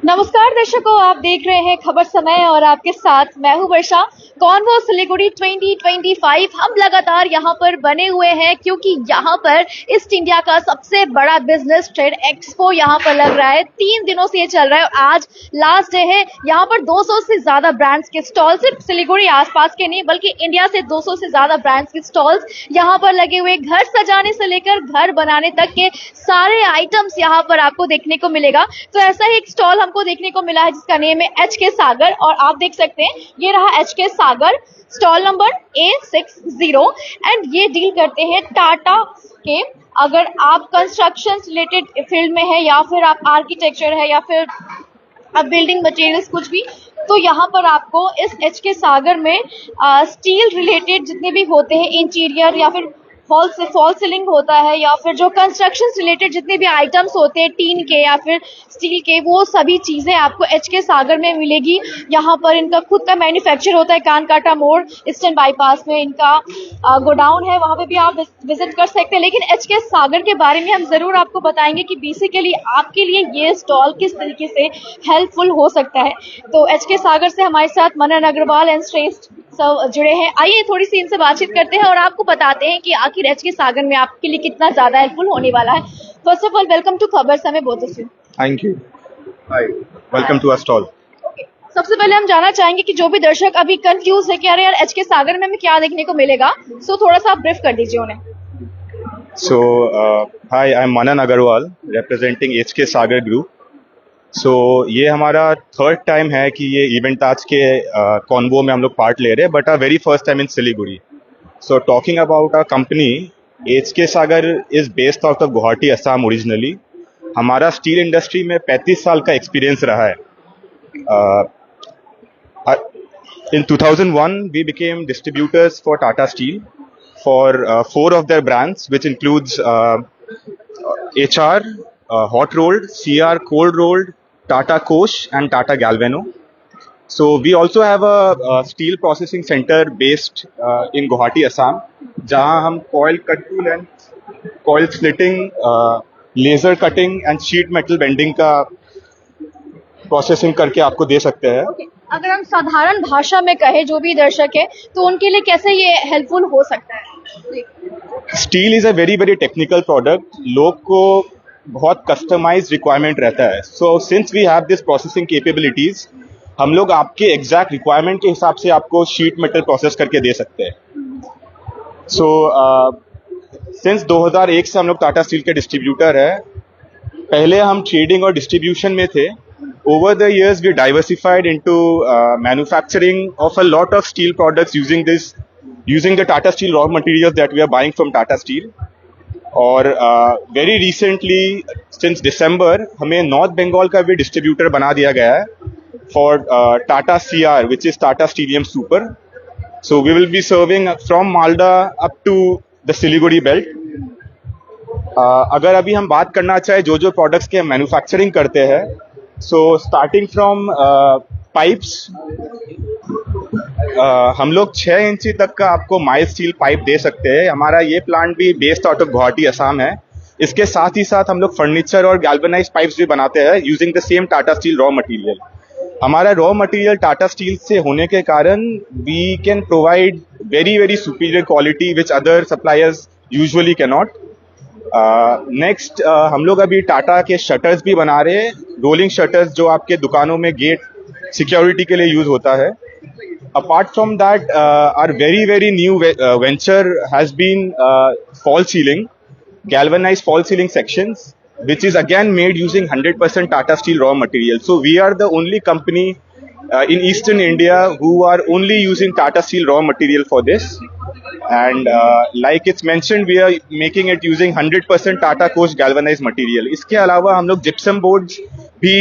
नमस्कार दर्शकों, आप देख रहे हैं खबर समय और आपके साथ मैं हूं वर्षा। कॉन्वो सिलीगुड़ी 2025 हम लगातार यहां पर बने हुए हैं क्योंकि यहां पर ईस्ट इंडिया का सबसे बड़ा बिजनेस ट्रेड एक्सपो यहां पर लग रहा है। 3 दिनों से ये चल रहा है और आज लास्ट डे है। यहां पर 200 से ज्यादा ब्रांड्स के स्टॉल, सिर्फ सिलीगुड़ी आसपास के नहीं बल्कि इंडिया से 200 से ज्यादा ब्रांड्स के स्टॉल्स यहां पर लगे हुए। घर सजाने से लेकर घर बनाने तक के सारे आइटम्स यहां पर आपको देखने को मिलेगा। तो ऐसा ही एक स्टॉल हमको देखने को मिला है जिसका नेम है HK सागर और आप देख सकते हैं ये रहा HK Sagar stall number A60 and ये डील करते हैं टाटा के। अगर आप कंस्ट्रक्शन रिलेटेड फील्ड में है या फिर आप आर्किटेक्चर है या फिर अब बिल्डिंग मटेरियल्स कुछ भी, तो यहाँ पर आपको इस HK सागर में स्टील रिलेटेड जितने भी होते हैं इंटीरियर या फिर फॉल सीलिंग होता है या फिर जो कंस्ट्रक्शन रिलेटेड जितने भी आइटम्स होते हैं टीन के या फिर स्टील के, वो सभी चीजें आपको HK सागर में मिलेगी। यहाँ पर इनका खुद का मैन्युफैक्चर होता है। कानकाटा मोड़ ईस्टर्न बाईपास में इनका गोडाउन है, वहां पे भी आप विजिट कर सकते हैं। लेकिन HK सागर के बारे में हम जरूर आपको बताएंगे कि बेसिकली आपके लिए ये स्टॉल किस तरीके से हेल्पफुल हो सकता है। तो HK सागर से हमारे साथ मनन अग्रवाल एंड श्रेष्ठ सब जुड़े हैं। आइए थोड़ी सी इनसे बातचीत करते हैं और आपको बताते हैं कि आखिर HK सागर में आपके लिए कितना ज्यादा हेल्पफुल होने वाला है। First of all welcome to Khabar Samay both of you. Thank you. Hi, welcome to our stall. सबसे पहले हम जानना चाहेंगे कि जो भी दर्शक अभी कंफ्यूज है कि अरे यार HK सागर में हमें क्या देखने को मिलेगा, सो थोड़ा सा ब्रीफ कर दीजिए उन्हें। So, hi, I'm Manan Agarwal, representing HK Sagar Group. So, ये हमारा थर्ड टाइम है कि ये इवेंट आज के कॉन्वो में हम लोग पार्ट ले रहे हैं, but very first time in Siliguri. So talking about our company, HK Sagar is based out of Guwahati, Assam originally. हमारा स्टील इंडस्ट्री में 35 साल का एक्सपीरियंस रहा है। In 2001, we became distributors for Tata Steel for 4 of their brands, which includes HR, hot rolled, CR cold rolled, Tata Kosh, and Tata Galvano. So we also have a steel processing center based in Guwahati, Assam, जहाँ हम coil cut tool and coil slitting, laser cutting and sheet metal bending का processing करके आपको दे सकते हैं। अगर हम साधारण भाषा में कहें जो भी दर्शक है तो उनके लिए कैसे ये हेल्पफुल हो सकता है? Steel is a very very technical product. लोग को बहुत कस्टमाइज्ड रिक्वायरमेंट रहता है। So since we have this processing capabilities, हम लोग आपके एग्जैक्ट रिक्वायरमेंट के हिसाब से आपको शीट मेटल प्रोसेस करके दे सकते हैं। सो सिंस 2001 से हम लोग टाटा स्टील के डिस्ट्रीब्यूटर है। पहले हम ट्रेडिंग और डिस्ट्रीब्यूशन में थे। Over the years, we diversified into manufacturing of a lot of steel products using the Tata Steel raw materials that we are buying from Tata Steel. और very recently, since December, हमें north Bengal का भी distributor बना दिया गया है for Tata CR, which is Tata Steelium Super. So we will be serving from Malda up to the Siliguri belt. अगर अभी हम बात करना चाहे जो प्रोडक्ट्स के मैन्युफैक्चरिंग करते हैं, so starting from pipes, हम लोग 6 इंची तक का आपको माइल्ड स्टील पाइप दे सकते हैं। हमारा ये प्लांट भी based out of Guwahati, Assam है। इसके साथ ही साथ हम लोग फर्नीचर और गैल्वेनाइज्ड पाइप्स भी बनाते हैं using the same Tata steel raw material. हमारा रॉ मटेरियल टाटा स्टील से होने के कारण we can provide very very superior quality which other suppliers usually can not. Next, हम लोग अभी टाटा के शटर्स भी बना रहे हैं, रोलिंग शटर्स जो आपके दुकानों में गेट सिक्योरिटी के लिए यूज होता है। Apart from that, our very very new venture has been fall ceiling, galvanized fall ceiling sections, which is again made using 100% Tata Steel raw material. So we are the only company in Eastern India who are only using Tata Steel raw material for this. And like it's mentioned, we are making it using 100% Tata Kosh galvanized material. इसके अलावा हम लोग gypsum boards भी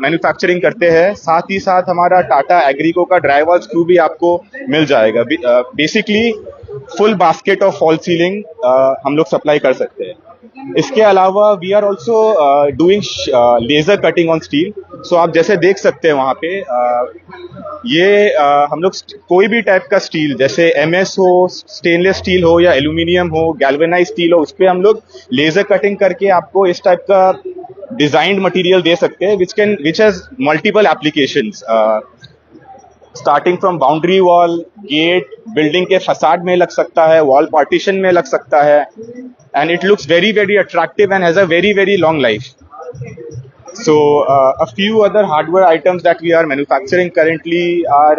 manufacturing करते हैं। साथ ही साथ हमारा टाटा एग्रीको का ड्राईवॉल स्क्रू भी आपको मिल जाएगा। Basically full basket of fall ceiling हम लोग सप्लाई कर सकते हैं। इसके अलावा we are also doing laser cutting on steel. So आप जैसे देख सकते हैं वहाँ पे ये हम लोग कोई भी टाइप का स्टील, जैसे MS हो, स्टेनलेस स्टील हो या एल्यूमिनियम हो, गैल्वेनाइज स्टील हो, उस पर हम लोग लेजर कटिंग करके आपको इस टाइप का डिजाइंड मटेरियल दे सकते हैं which has multiple applications, starting from boundary wall, gate, building के फसाड में लग सकता है, वॉल पार्टीशन में लग सकता है, and it looks very very attractive and has a very very long life. So a few other hardware items that we are manufacturing currently are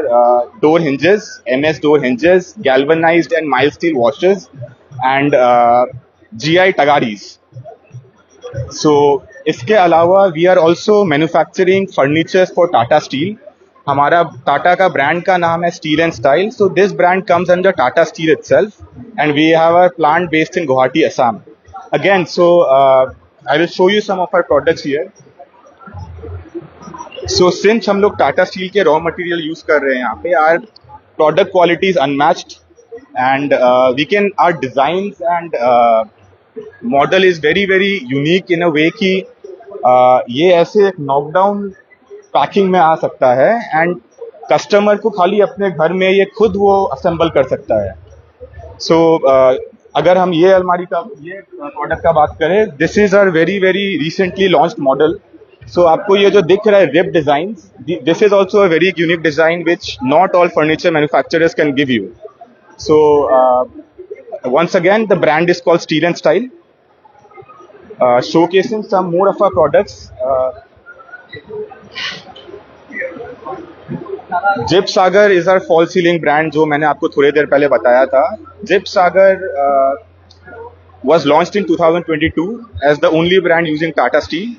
door hinges, MS door hinges, galvanized and mild steel washers, and GI tagaris. So इसके अलावा we are also manufacturing furnitures for Tata Steel. हमारा टाटा का brand का नाम है steel and style. So this brand comes under Tata Steel itself, and we have a plant based in Guwahati, Assam. Again, so I will show you some of our products here. So since हम लोग Tata steel के raw material use कर रहे हैं यहाँ पे, our product quality is unmatched and we can our designs and model is very very unique in a way कि ये ऐसे एक नॉकडाउन पैकिंग में आ सकता है एंड कस्टमर को खाली अपने घर में ये खुद वो असेंबल कर सकता है. सो अगर हम ये अलमारी का ये प्रोडक्ट का बात करें, this is our very very recently launched model. So आपको ये जो दिख रहा है rib design, this is also a very unique design which not all furniture manufacturers can give you. So once again the brand is called Steel and Style, showcasing some more of our products. जिप Sagar is our fall ceiling brand, जो मैंने आपको थोड़ी देर पहले बताया था. जिप Sagar was launched in 2022 as the only brand using Tata Steel,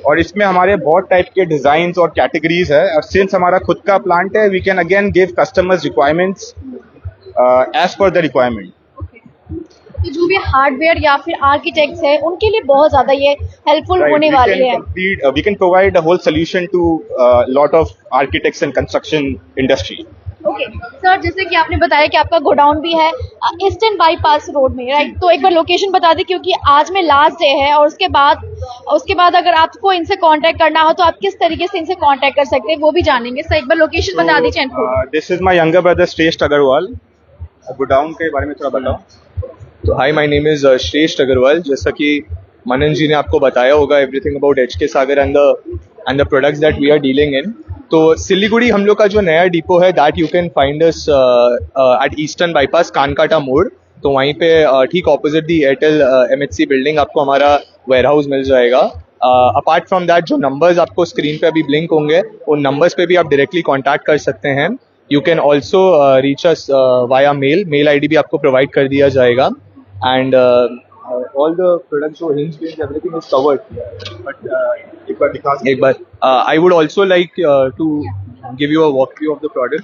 और इसमें हमारे बहुत टाइप के डिजाइन और कैटेगरीज है. और सिंस हमारा खुद का प्लांट है, we can again give customers requirements as per the requirement. तो जो भी हार्डवेयर या फिर आर्किटेक्ट्स है उनके लिए बहुत ज्यादा ये हेल्पफुल होने वाली है. We can provide a whole solution to lot of architects and construction industry. Okay sir, जैसे कि आपने बताया कि आपका गोडाउन भी है ईस्टर्न बाईपास रोड में, राइट? तो एक बार लोकेशन बता दें, क्योंकि आज में लास्ट डे है और उसके बाद अगर आपको इनसे कांटेक्ट करना हो तो आप किस तरीके से इनसे कांटेक्ट कर सकते हैं वो भी जानेंगे. सर एक बार लोकेशन बता दीजिए. This is my younger brother श्रेष्ठ अग्रवाल. गोडाउन के बारे में थोड़ा बताओ. तो हाय, माय नेम इज श्रेष्ठ अग्रवाल. जैसा कि मनन जी ने आपको बताया होगा everything about HK Sagar and the products that we are dealing in. तो सिलीगुड़ी हम लोग का जो नया डिपो है, that you can find us at eastern bypass Kankata Mor. तो वहीं पे ठीक opposite the Airtel MHC building आपको हमारा वेयर हाउस मिल जाएगा. अपार्ट फ्रॉम दैट, जो नंबर्स आपको स्क्रीन पे अभी ब्लिंक होंगे, उन नंबर्स पे भी आप डायरेक्टली कॉन्टैक्ट कर सकते हैं. You can also reach us via mail ID भी आपको प्रोवाइड कर दिया जाएगा. एंड all the products जो hinge range everything is covered, but एक बार I would also like to give you a walkthrough of the product.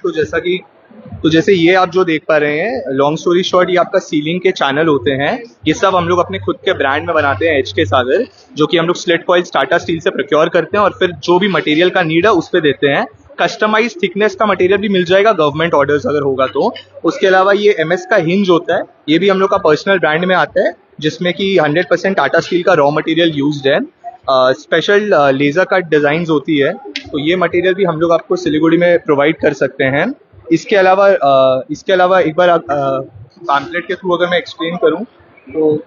तो जैसे ये आप जो देख पा रहे हैं, लॉन्ग स्टोरी शॉर्ट, ये आपका सीलिंग के चैनल होते हैं. ये सब हम लोग अपने खुद के ब्रांड में बनाते हैं, HK सागर, जो कि हम लोग स्लिट कॉइल्स टाटा स्टील से प्रोक्योर करते हैं और फिर जो भी मटेरियल का नीड है उस पे देते हैं. कस्टमाइज थिकनेस का मटेरियल भी मिल जाएगा गवर्नमेंट ऑर्डर्स अगर होगा तो. उसके अलावा ये MS का हिंज होता है, ये भी हम लोग का पर्सनल ब्रांड में आता है, जिसमें कि 100% टाटा स्टील का रॉ मटेरियल यूज्ड है. स्पेशल लेजर कट डिजाइंस होती है, तो ये मटेरियल भी हम लोग आपको सिलीगुड़ी में प्रोवाइड कर सकते हैं. इसके अलावा एक बार पैम्पलेट के थ्रू अगर मैं एक्सप्लेन करूं तो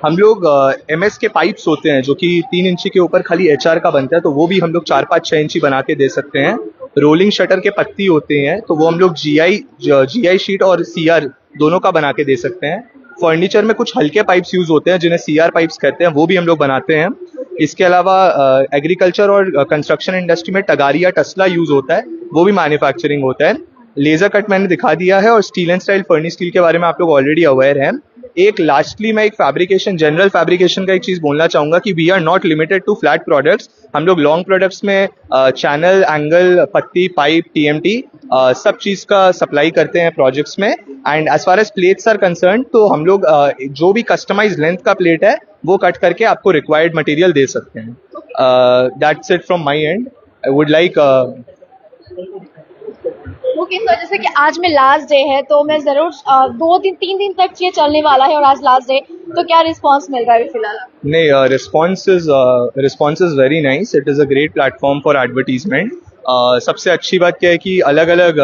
हम लोग MS के पाइप्स होते हैं जो कि 3 इंची के ऊपर खाली HR का बनता है, तो वो भी हम लोग 4-5-6 इंची बना के दे सकते हैं. रोलिंग शटर के पत्ती होते हैं, तो वो हम लोग GI शीट और CR दोनों का बना के दे सकते हैं. फर्नीचर में कुछ हल्के पाइप्स यूज होते हैं जिन्हें CR पाइप्स कहते हैं, वो भी हम लोग बनाते हैं. इसके अलावा एग्रीकल्चर और कंस्ट्रक्शन इंडस्ट्री में टगारी या टसला यूज होता है, वो भी मैन्युफैक्चरिंग होता है. लेजर कट मैंने दिखा दिया है, और steel and style furnish steel के बारे में आप लोग ऑलरेडी अवेयर हैं. एक लास्टली मैं एक जनरल फैब्रिकेशन का एक चीज बोलना चाहूंगा कि we are not limited to flat products. हम लोग लॉन्ग प्रोडक्ट्स में चैनल, एंगल, पत्ती, पाइप, TMT सब चीज का सप्लाई करते हैं प्रोजेक्ट्स में. And as far as plates are concern, तो हम लोग जो भी कस्टमाइज लेंथ का प्लेट है वो कट करके आपको रिक्वायर्ड मटेरियल दे सकते हैं. That's it from my and. I would like okay sir, जैसे कि आज में लास्ट डे है तो मैं जरूर 2-3 दिन तक ये चलने वाला है और आज लास्ट डे, तो क्या रिस्पांस मिल रहा है फिलहाल? नहीं, response is very nice. It is a great platform for advertisement. सबसे अच्छी बात क्या है कि अलग अलग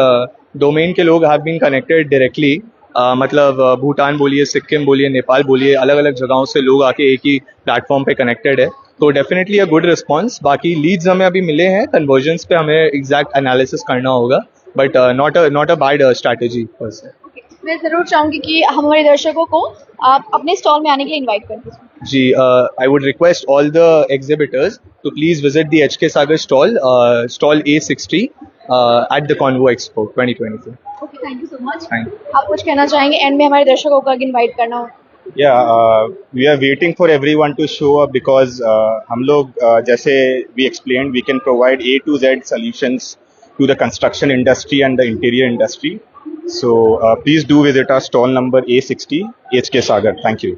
डोमेन के लोग हैव बीन कनेक्टेड डायरेक्टली. मतलब भूटान बोलिए, सिक्किम बोलिए, नेपाल बोलिए, अलग अलग जगहों से लोग आके एक ही प्लेटफॉर्म पे कनेक्टेड है. तो डेफिनेटली अ गुड रिस्पॉन्स. बाकी लीड्स हमें अभी मिले हैं, कन्वर्जन्स पे हमें एग्जैक्ट एनालिसिस करना होगा, but not a bad strategy पर से. मैं जरूर चाहूंगी कि हमारे दर्शकों को आप अपने स्टॉल में आने के लिए इनवाइट कर दीजिए. जी, I would request all the exhibitors to please visit the HK Sagar stall A60 at the Convo Expo 2024. Okay, thank you so much. Thank you. आप कुछ कहना चाहेंगे एंड में हमारे दर्शकों को इनवाइट करना हो? Yeah, we are waiting for everyone to show up because हम लोग जैसे we explained, we can provide A to Z solutions to the construction industry and the interior industry. So please do visit our stall number A60, HK Sagar. Thank you.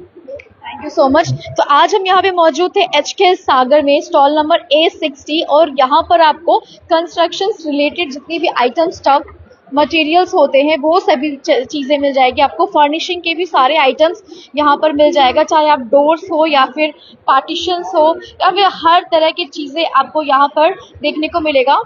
Thank you so much. तो आज हम यहाँ पे मौजूद थे HK सागर में stall number A60 और यहाँ पर आपको कंस्ट्रक्शन रिलेटेड जितनी भी आइटम स्टॉक मटेरियल्स होते हैं वो सभी चीज़ें मिल जाएगी आपको. फर्निशिंग के भी सारे आइटम्स यहाँ पर मिल जाएगा, चाहे आप डोर्स हो या फिर पार्टीशंस हो या फिर हर तरह की चीज़ें आपको यहाँ पर देखने को मिलेगा.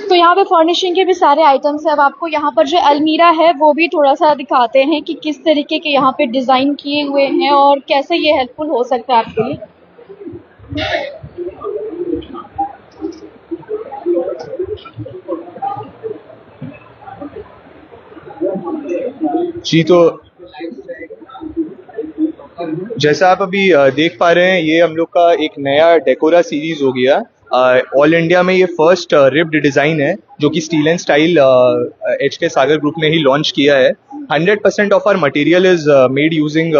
तो यहाँ पे फर्निशिंग के भी सारे आइटम्स है. अब आपको यहाँ पर जो अलमीरा है वो भी थोड़ा सा दिखाते हैं कि किस तरीके के यहाँ पे डिज़ाइन किए हुए हैं और कैसे ये हेल्पफुल हो सकता है आपके लिए. जी, तो जैसा आप अभी देख पा रहे हैं, ये हम लोग का एक नया डेकोरा सीरीज हो गया. ऑल इंडिया में ये फर्स्ट रिप्ड डिज़ाइन है जो कि steel and style HK Sagar group ने ही लॉन्च किया है. 100% of our material is made using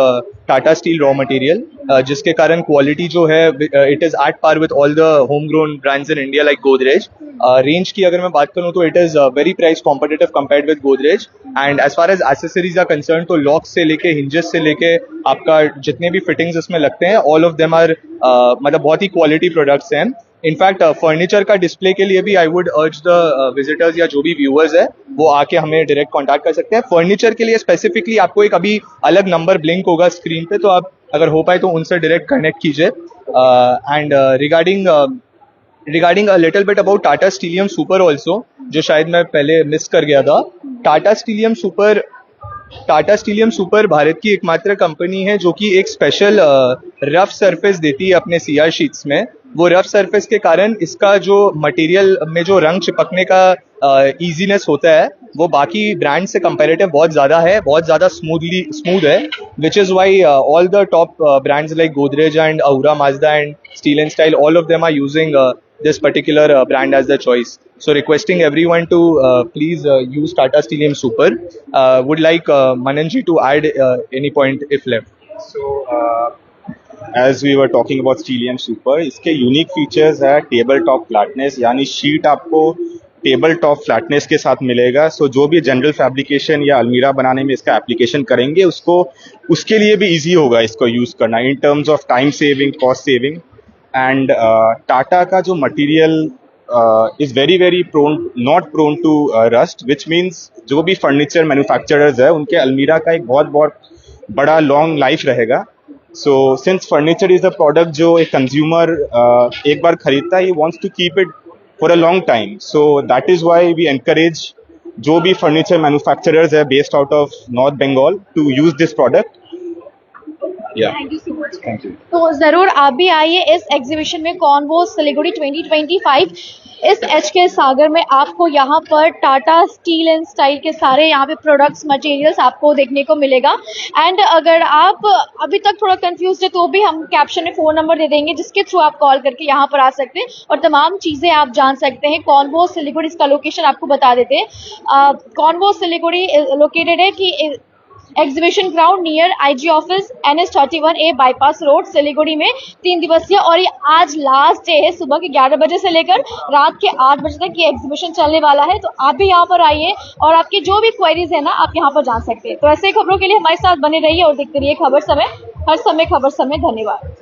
Tata steel raw material, जिसके कारण क्वालिटी जो है it is at par with all the home grown brands in India like Godrej. Range की अगर मैं बात करूं तो it is very price competitive compared with Godrej. And as far as accessories are concern तो लॉक्स से लेके हिंजेस से लेके आपका जितने भी फिटिंग्स इसमें लगते हैं ऑल ऑफ देम आर मतलब बहुत ही क्वालिटी प्रोडक्ट्स हैं. इनफैक्ट फर्नीचर का डिस्प्ले के लिए भी आई वुड अर्ज द विजिटर्स या जो भी व्यूअर्स है वो आके हमें डायरेक्ट कांटेक्ट कर सकते हैं. फर्नीचर के लिए स्पेसिफिकली आपको एक अभी अलग नंबर ब्लिंक होगा स्क्रीन पे, तो आप अगर हो पाए तो उनसे डायरेक्ट कनेक्ट कीजिए. And regarding a little bit about Tata Steelium super also, जो शायद मैं पहले मिस कर गया था. टाटा स्टीलियम सुपर भारत की एकमात्र कंपनी है जो कि एक स्पेशल रफ सरफेस देती है अपने सीआर शीट्स में. वो रफ सरफेस के कारण इसका जो मटेरियल में जो रंग चिपकने का इजीनेस होता है वो बाकी ब्रांड से कंपैरेटिव बहुत ज़्यादा है, बहुत ज़्यादा स्मूथ है, which is why all the top brands like Godrej and Ahura Mazda and steel and style all of them are using this particular brand as the choice. So requesting everyone to please use Tata Steelium Super. Would like Mananji to add any point if left. So as we were talking about Steelium Super, इसके unique features है table top flatness, यानी sheet आपको table top flatness के साथ मिलेगा. सो जो भी general fabrication या अलमीरा बनाने में इसका एप्लीकेशन करेंगे उसके लिए भी इजी होगा इसको यूज़ करना in terms of time saving, cost saving. And Tata का जो material is very very not prone to rust, which means जो भी फर्नीचर मैन्युफैक्चरर्स है उनके अलमीरा का एक बहुत बहुत बड़ा लॉन्ग लाइफ रहेगा. So since furniture is a product जो एक कंज्यूमर एक बार खरीदता है, he wants to keep it for a long time. So that is why we encourage जो भी फर्नीचर मैन्युफैक्चरर्स है based out of north Bengal to use this product. Thank you so much. Thank you. तो ज़रूर आप भी आइए इस exhibition में कॉन्वो सिलीगुड़ी 2025. इस HK सागर में आपको यहाँ पर टाटा स्टील एंड स्टाइल के सारे यहाँ पे प्रोडक्ट्स मटेरियल्स आपको देखने को मिलेगा. एंड अगर आप अभी तक थोड़ा कंफ्यूज है तो भी हम कैप्शन में फ़ोन नंबर दे देंगे जिसके थ्रू आप कॉल करके यहाँ पर आ सकते हैं और तमाम चीज़ें आप जान सकते हैं. कॉन्वो सिलीगुड़ी, इसका लोकेशन आपको बता देते हैं. कॉन्वो सिलीगुड़ी लोकेटेड है कि exhibition ground near IG office NH31A bypass road Siliguri में 3 दिवसीय. और ये आज लास्ट डे है. सुबह के 11 बजे से लेकर रात के 8 बजे तक ये एग्जीबिशन चलने वाला है. तो आप भी यहाँ पर आइए और आपकी जो भी क्वेरीज है ना आप यहाँ पर जान सकते हैं. तो ऐसे खबरों के लिए हमारे साथ बने रहिए और देखते रहिए खबर समय, हर समय खबर समय. धन्यवाद.